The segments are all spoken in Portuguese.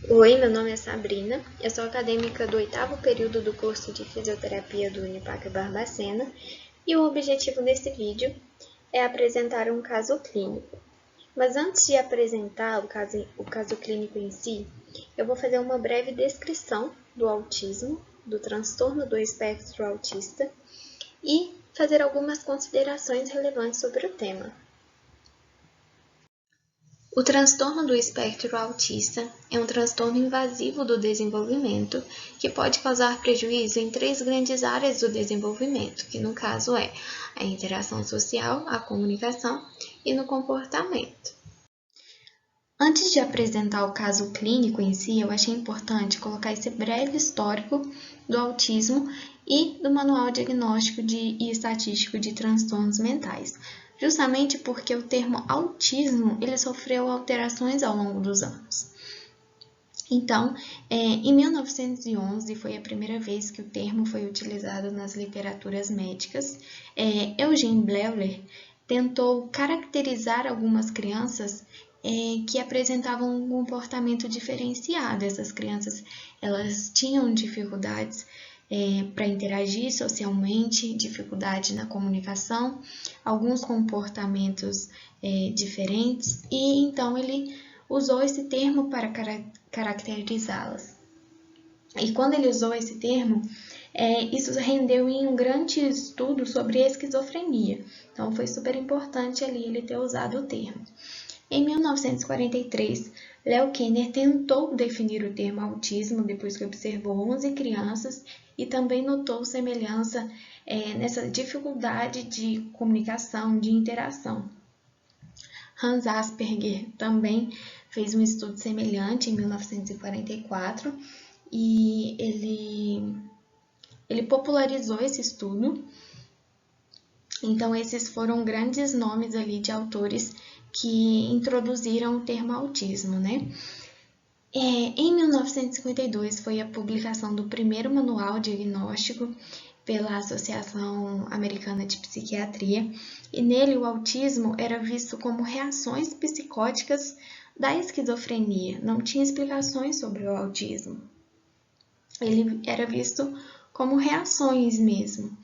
Oi, meu nome é Sabrina, eu sou acadêmica do 8º período do curso de Fisioterapia do Unipac Barbacena e o objetivo desse vídeo é apresentar um caso clínico. Mas antes de apresentar o caso clínico em si, eu vou fazer uma breve descrição do autismo, do transtorno do espectro autista e fazer algumas considerações relevantes sobre o tema. O transtorno do espectro autista é um transtorno invasivo do desenvolvimento que pode causar prejuízo em 3 grandes áreas do desenvolvimento, que no caso é a interação social, a comunicação e no comportamento. Antes de apresentar o caso clínico em si, eu achei importante colocar esse breve histórico do autismo e do Manual Diagnóstico e Estatístico de Transtornos Mentais, justamente porque o termo autismo ele sofreu alterações ao longo dos anos. Então, em 1911 foi a primeira vez que o termo foi utilizado nas literaturas médicas. Eugene Bleuler tentou caracterizar algumas crianças que apresentavam um comportamento diferenciado. Essas crianças elas tinham dificuldades para interagir socialmente, dificuldade na comunicação, alguns comportamentos diferentes, e então ele usou esse termo para caracterizá-las. E quando ele usou esse termo, isso rendeu em um grande estudo sobre esquizofrenia. Então foi super importante ali ele ter usado o termo. Em 1943, Leo Kanner tentou definir o termo autismo depois que observou 11 crianças e também notou semelhança nessa dificuldade de comunicação, de interação. Hans Asperger também fez um estudo semelhante em 1944 e ele popularizou esse estudo. Então, esses foram grandes nomes ali de autores que introduziram o termo autismo, né? Em 1952 foi a publicação do primeiro manual diagnóstico pela Associação Americana de Psiquiatria, e nele o autismo era visto como reações psicóticas da esquizofrenia, não tinha explicações sobre o autismo. Ele era visto como reações mesmo.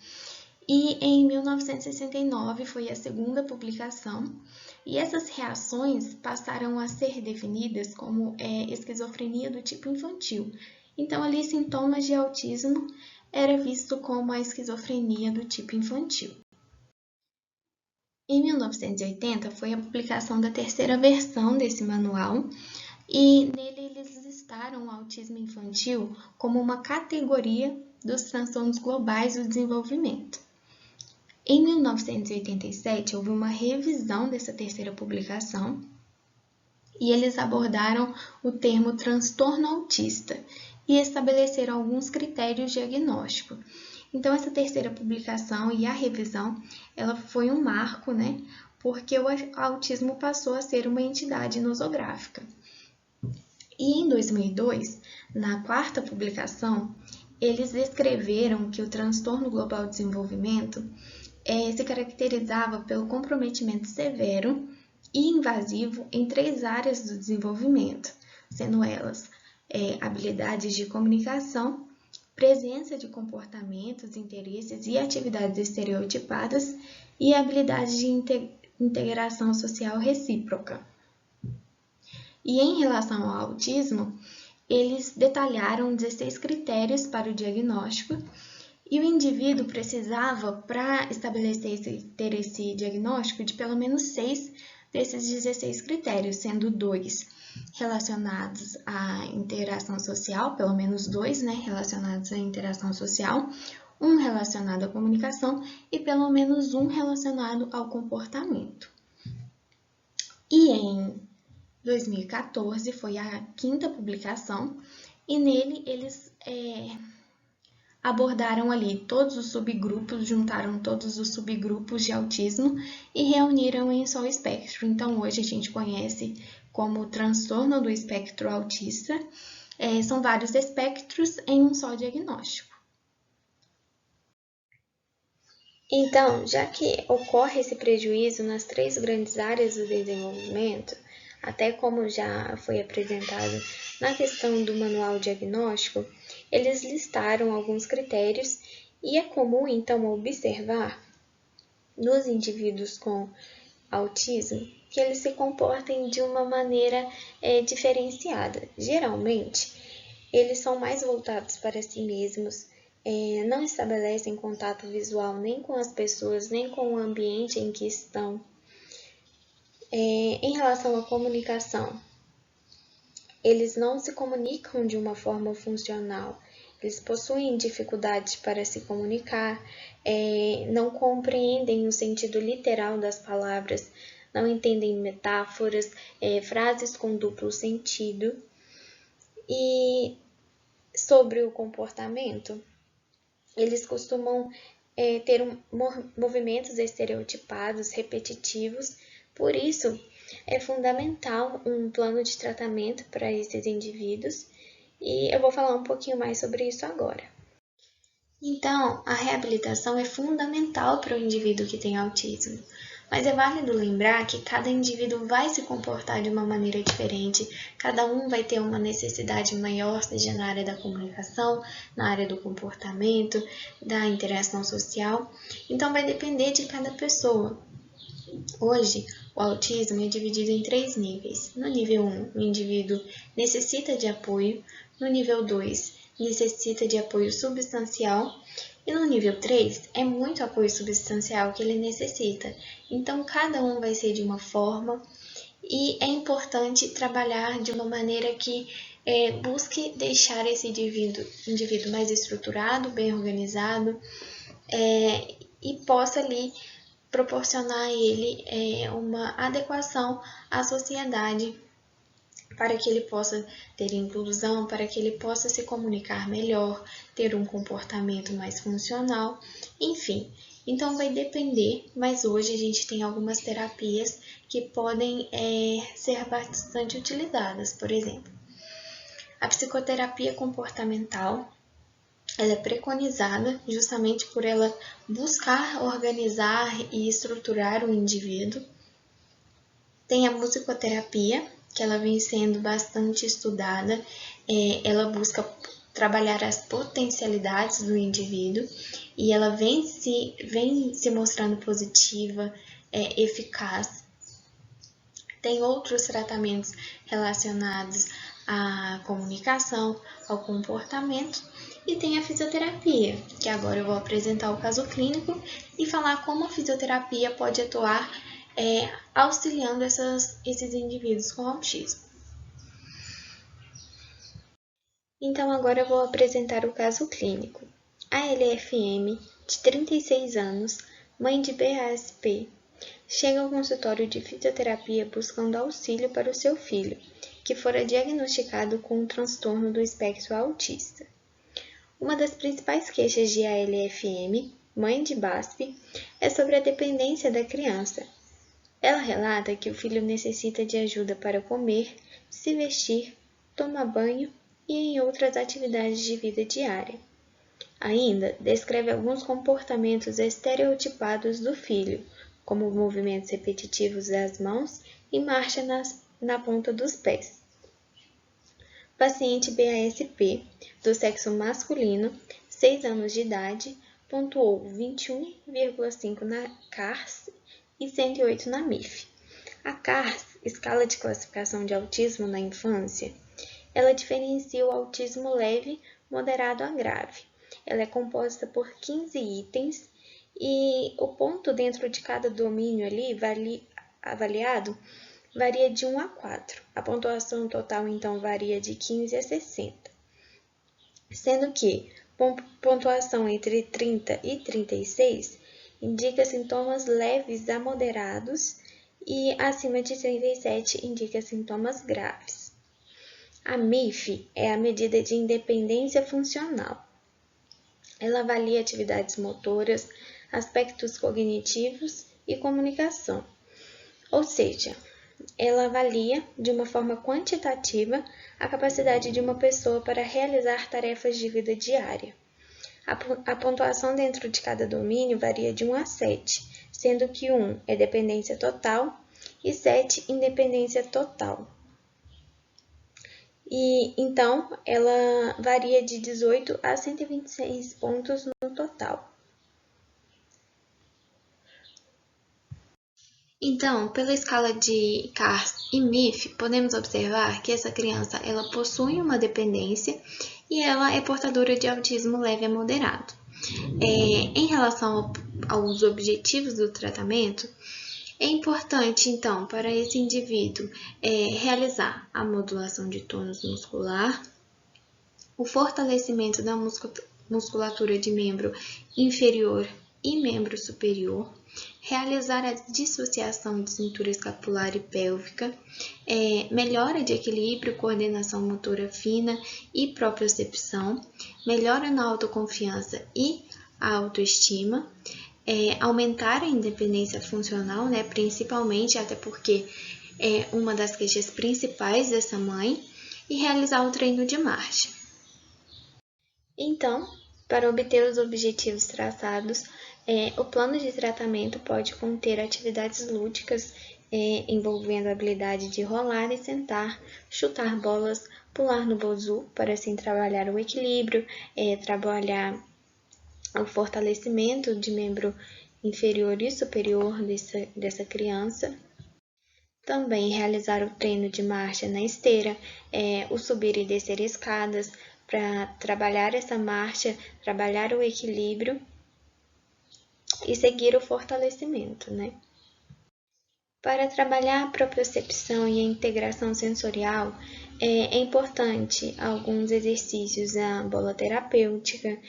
E em 1969 foi a segunda publicação, e essas reações passaram a ser definidas como esquizofrenia do tipo infantil. Então, ali, sintomas de autismo era visto como a esquizofrenia do tipo infantil. Em 1980 foi a publicação da terceira versão desse manual, e nele eles listaram o autismo infantil como uma categoria dos transtornos globais do desenvolvimento. Em 1987, houve uma revisão dessa terceira publicação e eles abordaram o termo transtorno autista e estabeleceram alguns critérios diagnósticos. Então, essa terceira publicação e a revisão, ela foi um marco, né? Porque o autismo passou a ser uma entidade nosográfica. E em 2002, na quarta publicação, eles descreveram que o transtorno global de desenvolvimento se caracterizava pelo comprometimento severo e invasivo em 3 áreas do desenvolvimento, sendo elas habilidades de comunicação, presença de comportamentos, interesses e atividades estereotipadas e habilidades de integração social recíproca. E em relação ao autismo, eles detalharam 16 critérios para o diagnóstico, e o indivíduo precisava, para ter esse diagnóstico, de pelo menos 6 desses 16 critérios, sendo 2 relacionados à interação social, pelo menos 2, né, relacionados à interação social, 1 relacionado à comunicação e pelo menos 1 relacionado ao comportamento. E em 2014 foi a 5ª publicação, e nele eles abordaram ali todos os subgrupos, juntaram todos os subgrupos de autismo e reuniram em só o espectro. Então, hoje a gente conhece como transtorno do espectro autista. São vários espectros em um só diagnóstico. Então, já que ocorre esse prejuízo nas 3 grandes áreas do desenvolvimento, até como já foi apresentado na questão do manual diagnóstico, eles listaram alguns critérios e é comum, então, observar nos indivíduos com autismo que eles se comportem de uma maneira diferenciada. Geralmente, eles são mais voltados para si mesmos, não estabelecem contato visual nem com as pessoas, nem com o ambiente em que estão. Em relação à comunicação, eles não se comunicam de uma forma funcional, eles possuem dificuldades para se comunicar, não compreendem o sentido literal das palavras, não entendem metáforas, frases com duplo sentido. E sobre o comportamento, eles costumam ter movimentos estereotipados, repetitivos, por isso é fundamental um plano de tratamento para esses indivíduos e eu vou falar um pouquinho mais sobre isso agora. Então, a reabilitação é fundamental para o indivíduo que tem autismo, mas é válido lembrar que cada indivíduo vai se comportar de uma maneira diferente, cada um vai ter uma necessidade maior, seja na área da comunicação, na área do comportamento, da interação social, então vai depender de cada pessoa. Hoje, o autismo é dividido em 3 níveis. No nível 1, o indivíduo necessita de apoio. No nível 2, necessita de apoio substancial. E no nível 3, é muito apoio substancial que ele necessita. Então, cada um vai ser de uma forma e é importante trabalhar de uma maneira que busque deixar esse indivíduo mais estruturado, bem organizado e possa ali proporcionar a ele uma adequação à sociedade para que ele possa ter inclusão, para que ele possa se comunicar melhor, ter um comportamento mais funcional, enfim. Então vai depender, mas hoje a gente tem algumas terapias que podem ser bastante utilizadas, por exemplo. A psicoterapia comportamental, ela é preconizada justamente por ela buscar organizar e estruturar o indivíduo. Tem a musicoterapia, que ela vem sendo bastante estudada, ela busca trabalhar as potencialidades do indivíduo e ela vem se mostrando positiva, eficaz. Tem outros tratamentos relacionados à comunicação, ao comportamento e tem a fisioterapia, que agora eu vou apresentar o caso clínico e falar como a fisioterapia pode atuar auxiliando esses indivíduos com autismo. Então agora eu vou apresentar o caso clínico. A LFM, de 36 anos, mãe de BASP, chega ao consultório de fisioterapia buscando auxílio para o seu filho, que fora diagnosticado com um transtorno do espectro autista. Uma das principais queixas de ALFM, mãe de BASP, é sobre a dependência da criança. Ela relata que o filho necessita de ajuda para comer, se vestir, tomar banho e em outras atividades de vida diária. Ainda descreve alguns comportamentos estereotipados do filho, como movimentos repetitivos das mãos e marcha na ponta dos pés. Paciente BASP, do sexo masculino, 6 anos de idade, pontuou 21,5 na CARS e 108 na MIF. A CARS, Escala de Classificação de Autismo na Infância, ela diferencia o autismo leve, moderado a grave. Ela é composta por 15 itens e o ponto dentro de cada domínio ali avaliado varia de 1 a 4. A pontuação total, então, varia de 15 a 60. Sendo que pontuação entre 30 e 36 indica sintomas leves a moderados e acima de 37 indica sintomas graves. A MIF é a medida de independência funcional. Ela avalia atividades motoras, aspectos cognitivos e comunicação. Ou seja, ela avalia de uma forma quantitativa a capacidade de uma pessoa para realizar tarefas de vida diária. A pontuação dentro de cada domínio varia de 1 a 7, sendo que 1 é dependência total e 7, independência total. E então, ela varia de 18 a 126 pontos no total. Então, pela escala de CARS e MIF, podemos observar que essa criança ela possui uma dependência e ela é portadora de autismo leve a moderado. Em relação aos objetivos do tratamento, é importante, então, para esse indivíduo realizar a modulação de tônus muscular, o fortalecimento da musculatura de membro inferior e membro superior, realizar a dissociação de cintura escapular e pélvica, melhora de equilíbrio, coordenação motora fina e propriocepção, melhora na autoconfiança e a autoestima, aumentar a independência funcional, né, principalmente, até porque é uma das queixas principais dessa mãe, e realizar o treino de marcha. Então, para obter os objetivos traçados, o plano de tratamento pode conter atividades lúdicas envolvendo a habilidade de rolar e sentar, chutar bolas, pular no bozu, para assim trabalhar o equilíbrio, trabalhar o fortalecimento de membro inferior e superior dessa criança. Também realizar o treino de marcha na esteira, o subir e descer escadas, para trabalhar essa marcha, trabalhar o equilíbrio e seguir o fortalecimento, né? Para trabalhar a propriocepção e a integração sensorial, é importante alguns exercícios da bola terapêutica,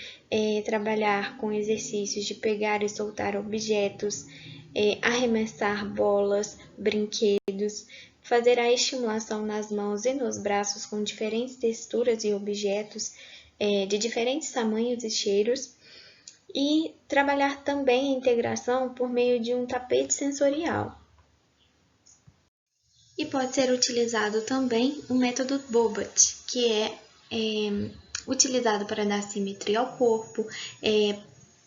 trabalhar com exercícios de pegar e soltar objetos, arremessar bolas, brinquedos, fazer a estimulação nas mãos e nos braços com diferentes texturas e objetos de diferentes tamanhos e cheiros, e trabalhar também a integração por meio de um tapete sensorial. E pode ser utilizado também o método Bobat, que é utilizado para dar simetria ao corpo,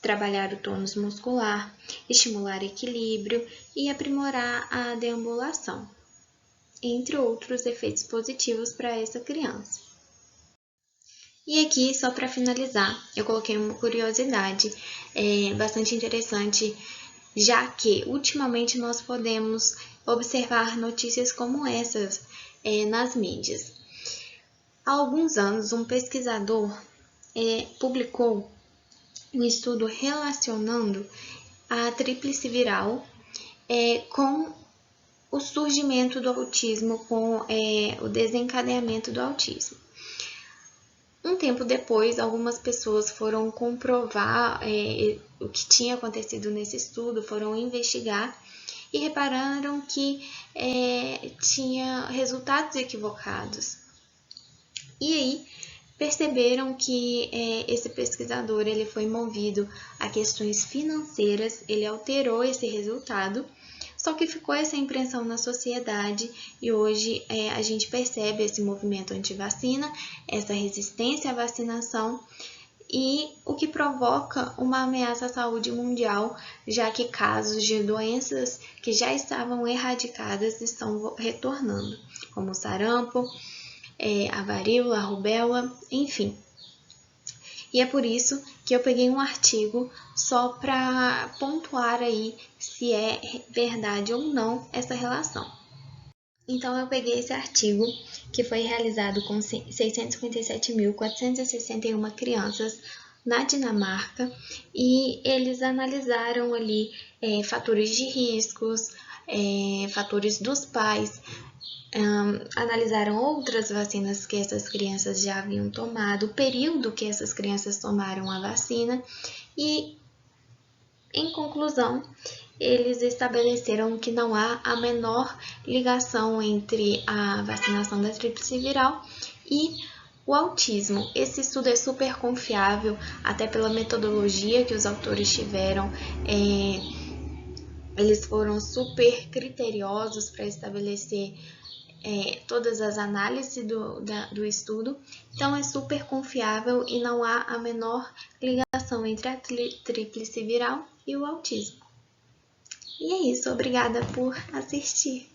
trabalhar o tônus muscular, estimular equilíbrio e aprimorar a deambulação, entre outros efeitos positivos para essa criança. E aqui, só para finalizar, eu coloquei uma curiosidade bastante interessante, já que ultimamente nós podemos observar notícias como essas nas mídias. Há alguns anos, um pesquisador publicou um estudo relacionando a tríplice viral com o surgimento do autismo, com o desencadeamento do autismo. Um tempo depois, algumas pessoas foram comprovar o que tinha acontecido nesse estudo, foram investigar e repararam que tinha resultados equivocados. E aí perceberam que esse pesquisador ele foi movido a questões financeiras, ele alterou esse resultado, só que ficou essa impressão na sociedade e hoje a gente percebe esse movimento anti-vacina, essa resistência à vacinação e o que provoca uma ameaça à saúde mundial, já que casos de doenças que já estavam erradicadas estão retornando, como o sarampo, a varíola, a rubéola, enfim. E é por isso que eu peguei um artigo só para pontuar aí se é verdade ou não essa relação. Então, eu peguei esse artigo, que foi realizado com 657.461 crianças na Dinamarca, e eles analisaram ali fatores de riscos, fatores dos pais, analisaram outras vacinas que essas crianças já haviam tomado, o período que essas crianças tomaram a vacina e, em conclusão, eles estabeleceram que não há a menor ligação entre a vacinação da tríplice viral e o autismo. Esse estudo é super confiável, até pela metodologia que os autores tiveram. Eles foram super criteriosos para estabelecer todas as análises do estudo, então é super confiável e não há a menor ligação entre a tríplice viral e o autismo. E é isso, obrigada por assistir.